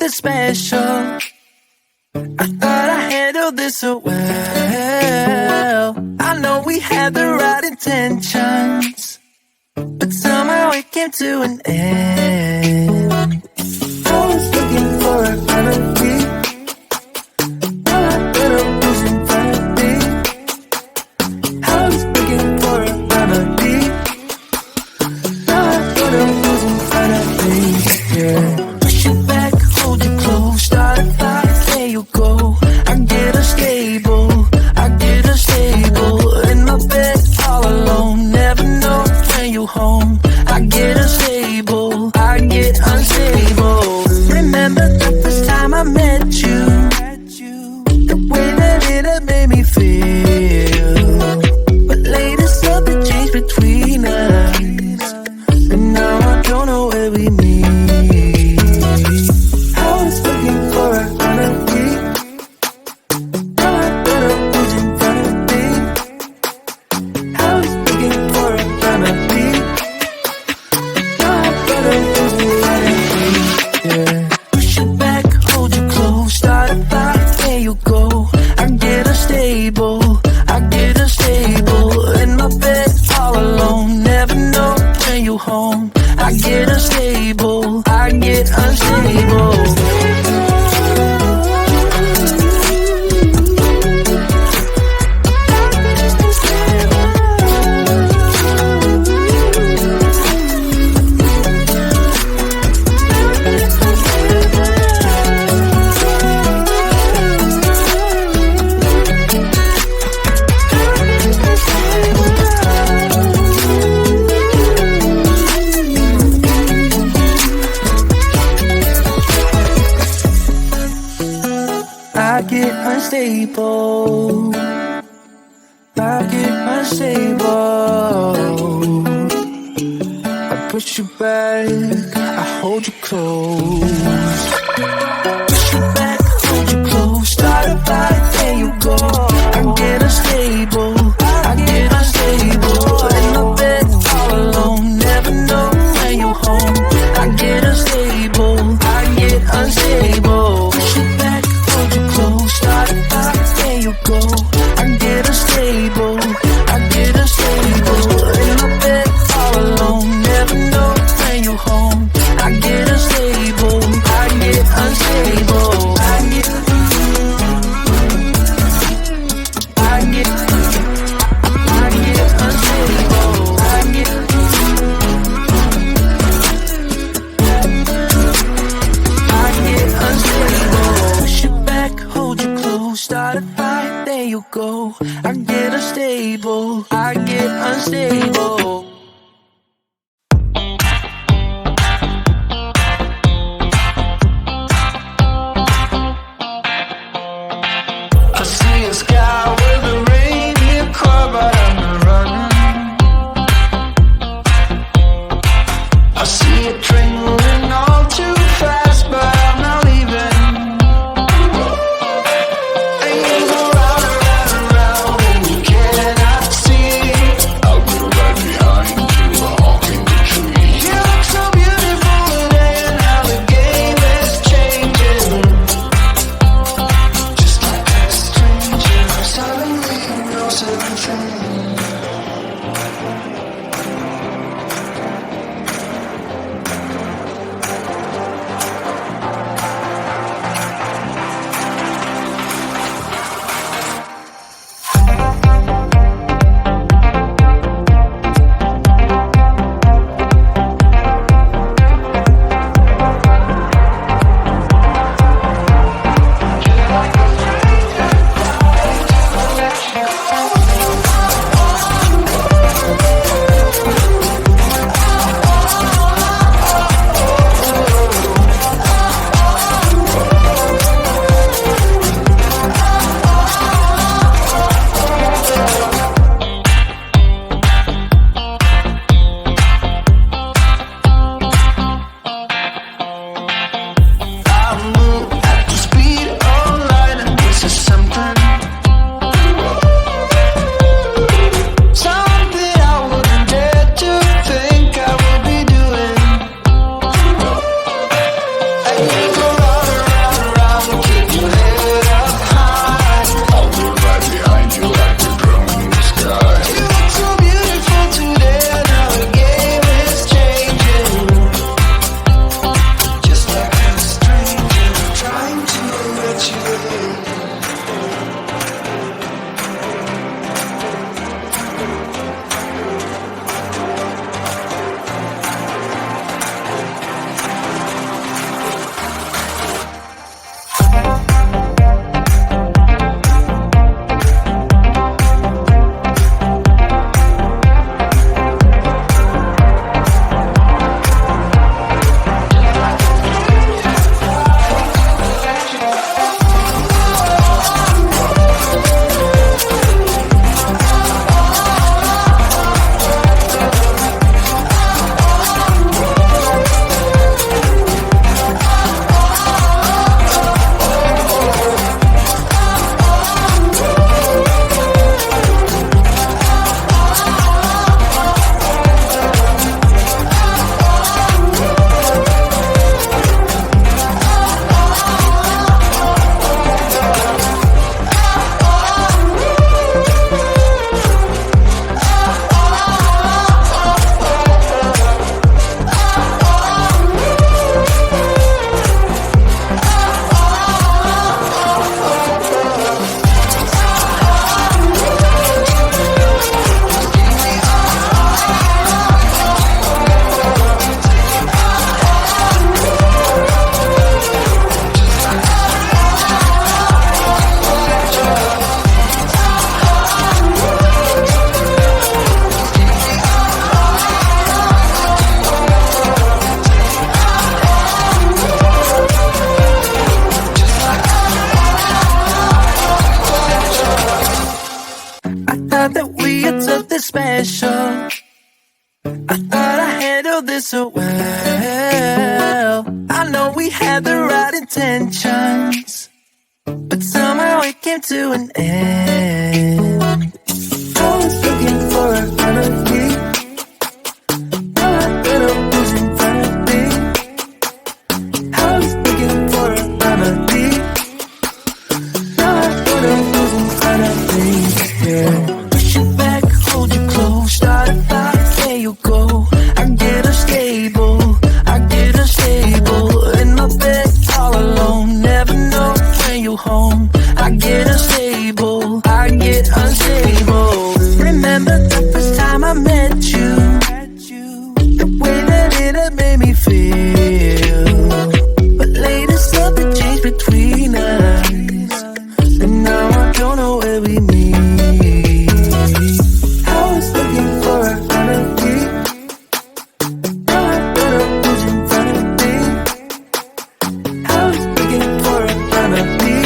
something special. I thought I handled this so well. I know we had the right intentions, but somehow it came to an end. I was looking for a remedy. All I thought of was infinity. I was looking for a remedy. All I thought of was infinity. Yeah. Push it back, hold it close, start a fire, there you go. I get unstable, I get unstable. In my bed all alone, never know when you home. I get unstable, I get unstable. Remember the first time I met you, the way that it had made me feel. But later something changed between us, and now I don't know where we meet. I was looking for a remedy. All I thought of was infinity. I was looking for a remedy. All I thought of was infinity. Yeah. Push it back, hold you close, start a fire, there you go. I get unstable, I get unstable. In my bed all alone, never know when you home. I get unstable, I get unstable. I get unstable, I get unstable. I push you back, I hold you close. Push you back, hold you close, start a fire, there you go. I get unstable, I get unstable. In my bed all alone, never know when you home. I get unstable, I get unstable. Push you back, hold you close, start a fire, there you go. I get unstable, I get unstable. In my bed all alone, never know when you home. I get unstable, I get unstable. I get unstable. I get unstable. Push it back, hold you close, start a fire, there you go. I get unstable, I get unstable. I see a sky with a reindeer car, but I'm not running. I see a train moving all too fast, but I'm not leaving. And you go round and round and round, and you cannot see. I'll go right behind you, a hawk in the tree. You look so beautiful today, and how the game is changing. Just like a stranger, suddenly he knows everything. something special. I thought I handled this so well. I know we had the right intentions, but somehow it came to an end. I was looking for a remedy. All I thought was in front of me. I was looking for a remedy. All I thought was in front of me. Yeah. Push it back, hold you close, start a fire, there you go. I get unstable, in my bed all alone. Never know when you're home. I get unstable, Remember the first time I met you, the way that it had made me feel. But later something changed between us, and now I don't know where we meet. I was looking for a remedy. All I thought was in front of me. I was looking for a remedy.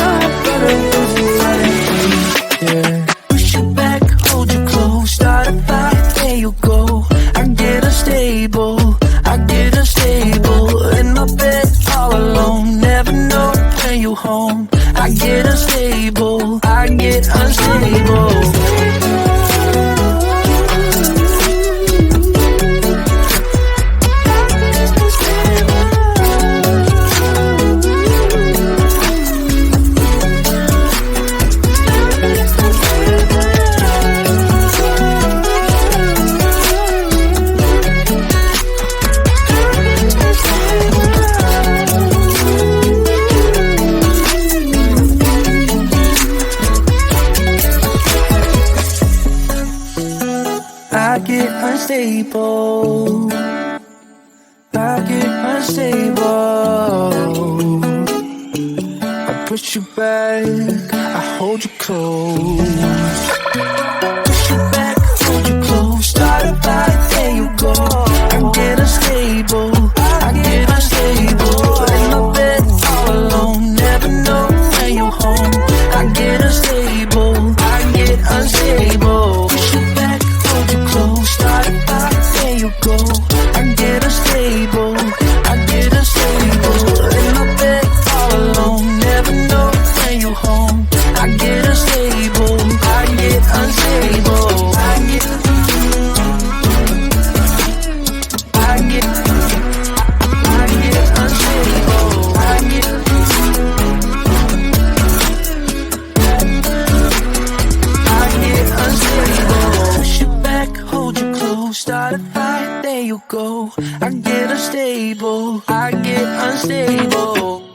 All I thought was in front of me. Yeah. Push you back, hold you close, start a fire, there you go. I get unstable, in my bed all alone. Never know when you're home. I get unstable, I get unstable. I push you back, I hold you close. Push you back, hold you close. Start a fire, there you go. I get unstable. In my bed all alone. Never know when you're home. I get unstable. Push you back, hold you close. Start a fire, there you go. I get unstable. In my bed all alone. Never know when you're home. I get unstable. Push you back, hold you close. Start a fire, there you go. I get unstable.